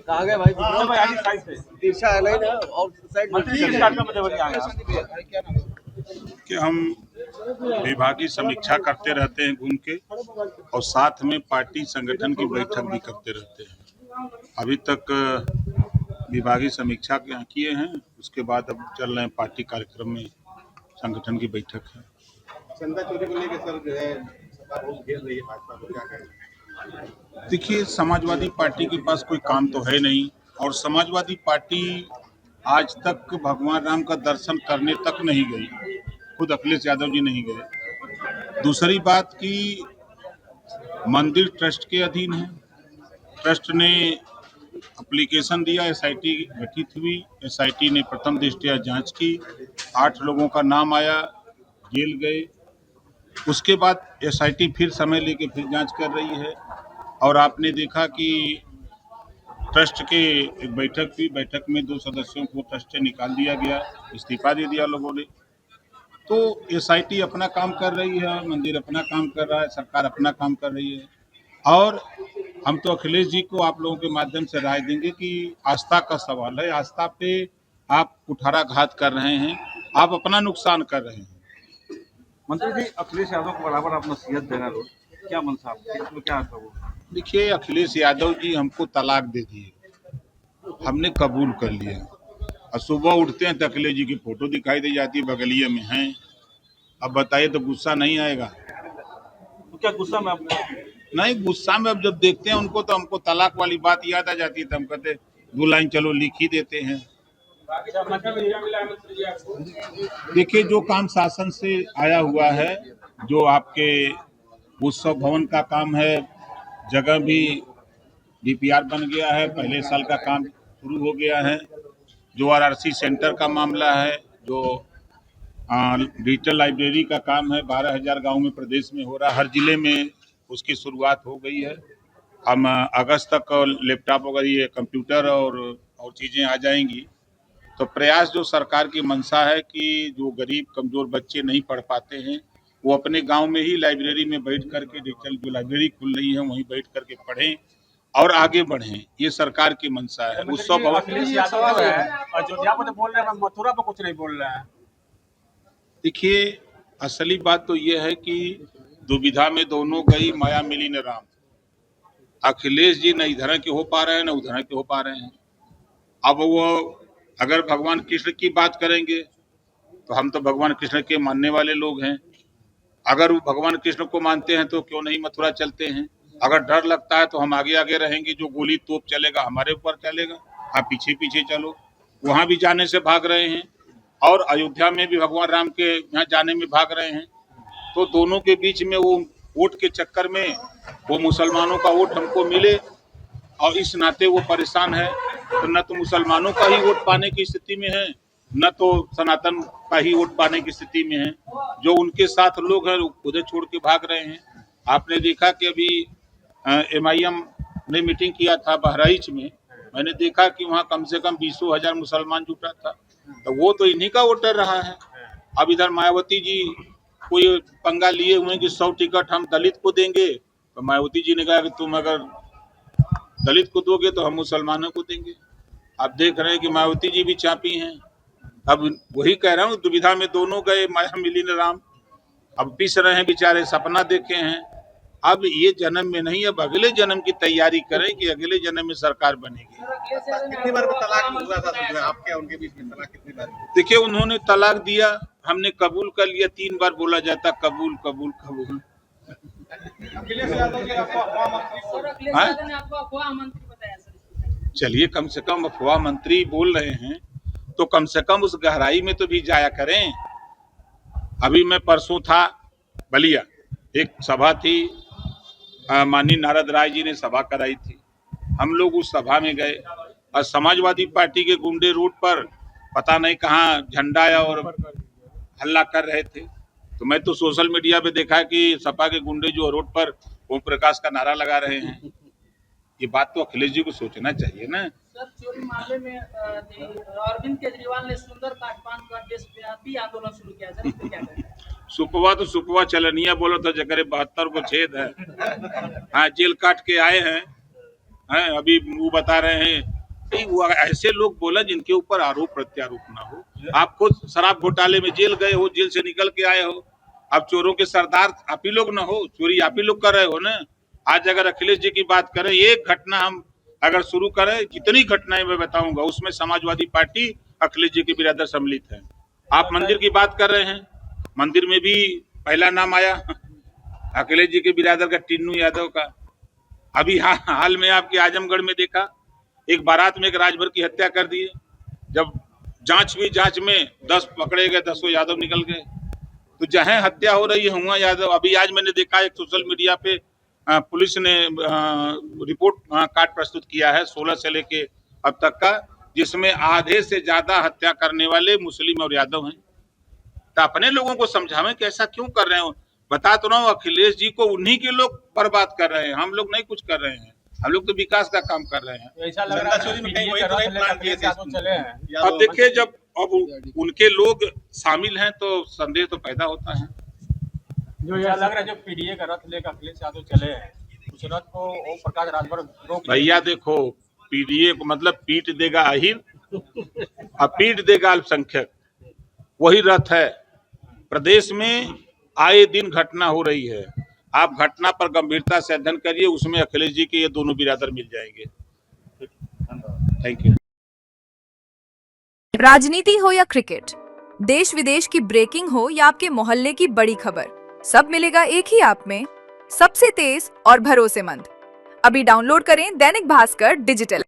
कहाँ गए भाई? भाई आगे साइड से तिरछा है नहीं ना, और साइड में कि हम विभागीय समीक्षा करते रहते हैं घूम के, और साथ में पार्टी संगठन की बैठक भी करते रहते हैं। अभी तक विभागीय समीक्षा किए हैं, उसके बाद अब चल रहे हैं पार्टी कार्यक्रम में संगठन की बैठक है। चंदा चोरी को लेकर सर जो है सपा बहुत घेर रही है भाजपा को, क्या कहें? देखिए, समाजवादी पार्टी के पास कोई काम तो है नहीं, और समाजवादी पार्टी आज तक भगवान राम का दर्शन करने तक नहीं गई, खुद अखिलेश यादव जी नहीं गए। दूसरी बात कि मंदिर ट्रस्ट के अधीन है, ट्रस्ट ने एप्लीकेशन दिया, एसआईटी गठित हुई, एसआईटी ने प्रथम दृष्टया जांच की, 8 लोगों का नाम आया, जेल गए। उसके बाद एसआईटी फिर समय लेके फिर जांच कर रही है, और आपने देखा कि ट्रस्ट के एक बैठक हुई, बैठक में 2 सदस्यों को ट्रस्ट से निकाल दिया गया, इस्तीफा दे दिया लोगों ने। तो एसआईटी अपना काम कर रही है, मंदिर अपना काम कर रहा है, सरकार अपना काम कर रही है, और हम तो अखिलेश जी को आप लोगों के माध्यम से राय देंगे कि आस्था का सवाल है, आस्था पे आप कुठाराघात कर रहे हैं, आप अपना नुकसान कर रहे हैं। मंत्री जी, अखिलेश यादव को बराबर आप नसीहत देना रोज, क्या मनसा आपकी, क्या आता वो? देखिए, अखिलेश यादव जी हमको तलाक दे दिए, हमने कबूल कर लिया, और सुबह उठते हैं तो अखिलेश जी की फोटो दिखाई दे जाती है, बगलिया में हैं। अब बताइए, तो गुस्सा नहीं आएगा? तो क्या गुस्सा में आपने? नहीं, गुस्सा में अब जब देखते हैं उनको तो हमको तलाक वाली बात याद आ जाती है, तो हम कहते 2 लाइन चलो लिख ही देते हैं। देखिए, जो काम शासन से आया हुआ है, जो आपके उत्सव भवन का काम है, जगह भी डीपीआर बन गया है, पहले साल का काम शुरू हो गया है। जो आरआरसी सेंटर का मामला है, जो डिजिटल लाइब्रेरी का काम है, 12,000 गाँव में प्रदेश में हो रहा है, हर जिले में उसकी शुरुआत हो गई है। हम अगस्त तक लैपटॉप वगैरह ये कंप्यूटर और चीज़ें आ जाएंगी। तो प्रयास जो सरकार की मंशा है कि जो गरीब कमजोर बच्चे नहीं पढ़ पाते हैं, वो अपने गांव में ही लाइब्रेरी में बैठ करके, डिजिटल जो लाइब्रेरी खुल रही है वहीं बैठ करके पढ़ें और आगे बढ़ें, ये सरकार की मंशा है। उत्सव भवन अखिलेश यादव है अयोध्या में तो बोल रहे हैं, मथुरा पर कुछ नहीं बोल रहे हैं। देखिए, असली बात तो ये है कि दुविधा में दोनों गई, माया मिली न राम। अखिलेश जी न इधर के हो पा रहे हैं, न उधर के हो पा रहे हैं। अब वो अगर भगवान कृष्ण की बात करेंगे तो हम तो भगवान कृष्ण के मानने वाले लोग हैं। अगर वो भगवान कृष्ण को मानते हैं तो क्यों नहीं मथुरा चलते हैं? अगर डर लगता है तो हम आगे आगे रहेंगे, जो गोली तोप चलेगा हमारे ऊपर चलेगा, आप पीछे पीछे चलो। वहां भी जाने से भाग रहे हैं, और अयोध्या में भी भगवान राम के यहाँ जाने में भाग रहे हैं। तो दोनों के बीच में वो वोट के चक्कर में वो मुसलमानों का वोट हमको मिले, और इस नाते वो परेशान है। तो न तो मुसलमानों का ही वोट पाने की स्थिति में है, न तो सनातन का ही वोट पाने की स्थिति में है। जो उनके साथ लोग हैं उधर छोड़ के भाग रहे हैं। आपने देखा कि अभी एमआईएम ने मीटिंग किया था बहराइच में, मैंने देखा कि वहाँ कम से कम 20,000 मुसलमान जुटा था, तो वो तो इन्हीं का वोटर रहा है। अब इधर मायावती जी कोई पंगा लिए हुए कि 100 टिकट हम दलित को देंगे, तो मायावती जी ने कहा कि तुम अगर दलित को दोगे तो हम मुसलमानों को देंगे। आप देख रहे हैं कि मायावती जी भी चापी हैं। अब वही कह रहा हूँ, दुविधा में दोनों गए, माया मिली न राम। अब पिस रहे हैं बेचारे, सपना देखे हैं। अब ये जन्म में नहीं, अब अगले जन्म की तैयारी करें कि अगले जन्म में सरकार बनेगी। कितनी बार तलाक हुआ था, जो है आपके उनके बीच में तलाक कितनी बार? देखिए, उन्होंने तलाक दिया, हमने कबूल कर लिया। 3 बार बोला जाता कबूल कबूल कबूल। चलिए, कम से कम अफवाह मंत्री बोल रहे हैं तो कम से कम उस गहराई में तो भी जाया करें। अभी मैं परसों था बलिया, एक सभा थी, माननीय नारद राय जी ने सभा कराई थी, हम लोग उस सभा में गए, और समाजवादी पार्टी के गुंडे रोड पर पता नहीं कहाँ झंडा और हल्ला कर रहे थे। तो मैं तो सोशल मीडिया पे देखा कि सपा के गुंडे जो रोड पर ओम प्रकाश का नारा लगा रहे हैं। ये बात तो अखिलेश जी को सोचना चाहिए ना। सर, चोरी मामले में अरविंद केजरीवाल ने सुंदर काटपान का देशव्यापी आंदोलन शुरू किया, सर इस पे क्या कहते हैं? सुपवा तो सुपवा चलनिया बोलो तो जगह 72 को छेद है। हाँ, जेल काट के आए हैं, अभी वो बता रहे हैं पार्टी वो ऐसे लोग बोला जिनके ऊपर आरोप प्रत्यारोप ना हो। आप खुद शराब घोटाले में जेल गए हो, जेल से निकल के आए हो, अब चोरों के सरदार आप ही लोग ना हो, चोरी आप ही लोग कर रहे हो ना। आज अगर अखिलेश जी की बात करें, एक घटना हम अगर शुरू करें, जितनी घटनाएं मैं बताऊंगा उसमें समाजवादी पार्टी अखिलेश जी के बिरादर सम्मिलित है। आप मंदिर की बात कर रहे हैं, मंदिर में भी पहला नाम आया अखिलेश जी के बिरादर का, टिन्नू यादव का। अभी हाल में आपके आजमगढ़ में देखा, एक बारात में एक राजभर की हत्या कर दिए। जब जांच हुई, जांच में 10 पकड़े गए, 10 यादव निकल गए। तो जहां हत्या हो रही है हुआ यादव। अभी आज मैंने देखा एक सोशल मीडिया पे पुलिस ने रिपोर्ट कार्ड प्रस्तुत किया है 16 से लेके अब तक का, जिसमें आधे से ज्यादा हत्या करने वाले मुस्लिम और यादव हैं। तो अपने लोगों को समझावें कि ऐसा क्यों कर रहे हो। बता तो रहा हूँ, अखिलेश जी को उन्हीं के लोग बर्बाद कर रहे हैं, हम लोग नहीं कुछ कर रहे हैं। हम लोग तो विकास का काम कर रहे हैं। ऐसा लग रहा है चले हैं। अब देखिए, जब अब उनके लोग शामिल हैं तो संदेह तो पैदा होता है। जो ऐसा लग रहा है, जो पीडीए का रथ लेकर अखिलेश यादव चले हैं, उस रथ को ओम प्रकाश राजभर रोक। भैया देखो, पीडीए को मतलब पीट देगा अहिर और पीट देगा अल्पसंख्यक, वही रथ है। प्रदेश में आए दिन घटना हो रही है, आप घटना पर गंभीरता से अध्ययन करिए, उसमें अखिलेश जी के ये दोनों बिरादर मिल जाएंगे। Thank you. राजनीति हो या क्रिकेट, देश विदेश की ब्रेकिंग हो या आपके मोहल्ले की बड़ी खबर, सब मिलेगा एक ही ऐप में, सबसे तेज और भरोसेमंद। अभी डाउनलोड करें दैनिक भास्कर डिजिटल।